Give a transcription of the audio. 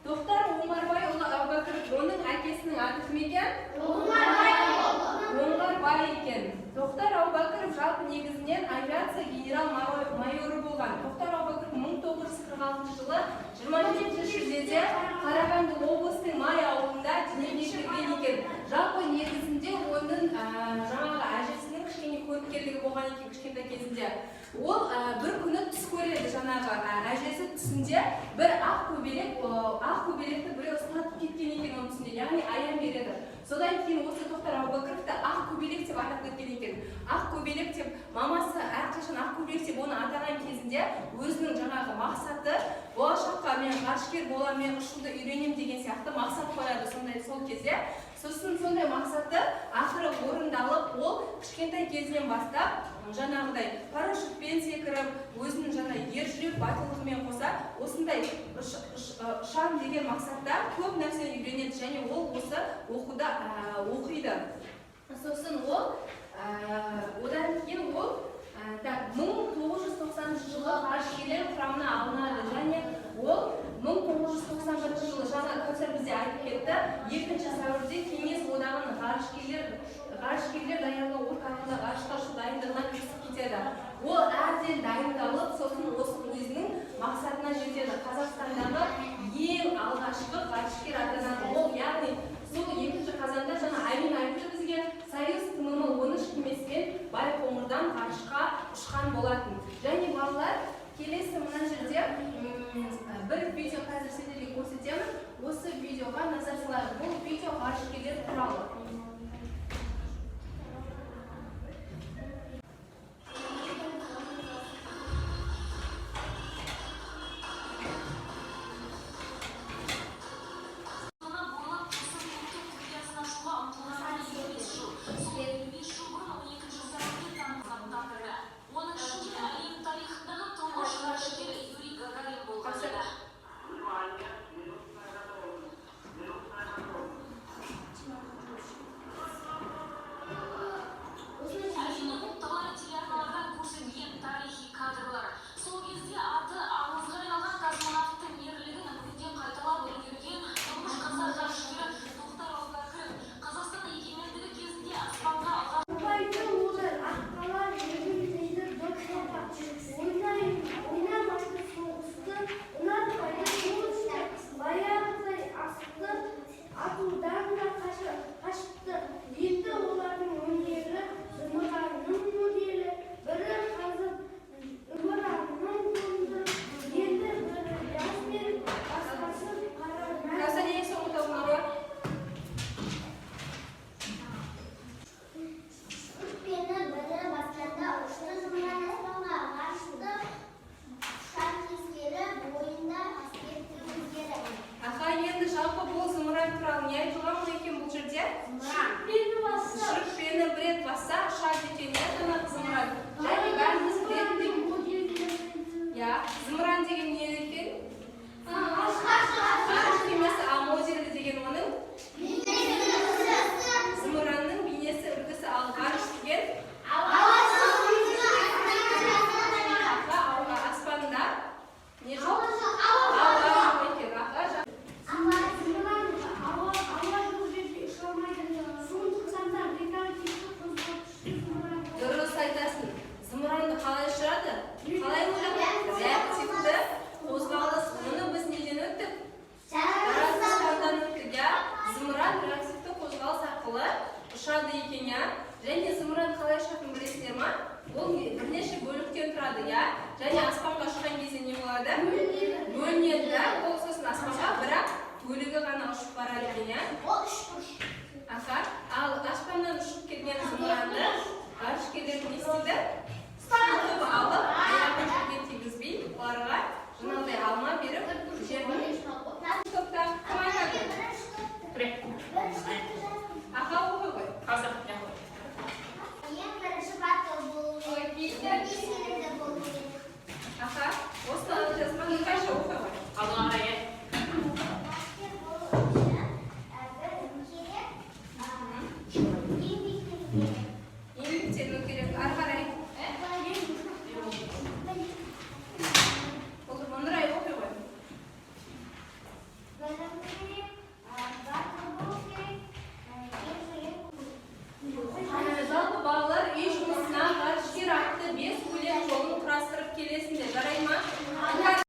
Тоқтар Оңғарбайұлы Әубәкіров, оның әкесінің аты кім екен? Оңғарбай екен. Тоқтар Әубәкіров жалпы негізінен авиация генерал-майоры болған. Тоқтар Әубәкіров 1946 жылы 27 шілдеде Қарағанды облысының Май ауылында дүниеге келген екен. Жалпы негізінде оның жаңағы әжесінің кішкене көріпкерлігі болған екен кішкентай кезінде. Ол бір күні түс көреді, жаңағы әжесі түсінде бір ақ көбелекті біреу ұстатып кеткен екен оның түсінде, яғни аян береді. Содан кейін осы Тоқтар Әубәкіровті ақ көбелек деп атап кеткен екен. Ақ көбелек деп мамасы әрқашан ақ көбелек деп оны атаған кезінде өзінің жаңағы мақсаты болашаққа мен ғарышкер боламын, мен ұшуды үйренемін деген сияқты мақсат қояды сол кезде. Сосын сондай мақсаты ақыры орындалып, ол кішкентай кезінен бастап жаңағыдай парашютпен секіріп, өзінің жаңа ержүрек батылдығымен қоса осындай ұшам деген мақсатта көп нәрсе үйренеді және ол осы оқиды. Сосын ол одан кейін ол 1990 жылы ғарышкерлер құрамына алынады және ол 1991 жылы жаңа Кәусар бізде айтып кетті, 2 сәуірде Кеңес одағының ғарышкерлер даярлау орталығында ғарышқа ұшу дайындығына кірісіп кетеді. Ол әбден дайындалып, сосын осы өзінің мақсатына жетеді. Қазақстандағы ең алғашқы ғарышкер атанады. Ол яғни сол 2 қазанда жаңа Аймин айтты бізге Союз ТММ-13 кемеспен Байқоңырдан ғарышқа ұшқан болатын. Және балалар, келесі мына жерде бір видео қазір сіздерге көрсетемін. Осы видеоға назар салайық. Бұл видео ғарышкерлер туралы. Зымыран деген не екен? Ғарыш кемесі А-модельі деген оның зымыранның бейнесі үлгісі, ал ғарыш деген аспанда не жоқ? Дұрыс айтасың. Зымыранды қалай ұшырады? Қалай ойлады? Реактивті қозғалыс. Мұны біз неден өттік? Жаратылыстардан өттік, я? Зымыран реактивті қозғалыс арқылы ұшады екен, я? Және зымыран қалай ұшатынын білесіздер ма? Ол бірнеше бөліктен тұрады, я? Және аспанға ұшқан кезде не болады? Бөлінеді, да? Ол сосын аспанға бірақ бөлігі ғана ұшып барады екен, я? Ал аспаннан ұшып келген зымыранды ғарышкерлер не істейді? Тұтып алып, аяғын жерге тигізбей, оларға жаңағыдай алма беріп, жерін тоқтап, кім айтады? Аға оқы ғой. Қазақ не ғой? Ең бірінші батыл болу керек. Аға, осы жазбаны қайша оқы ғой? Алдыңа қарай. Еңбектену керек, ары қарай. Нұрай оқи ғой. Бәріміз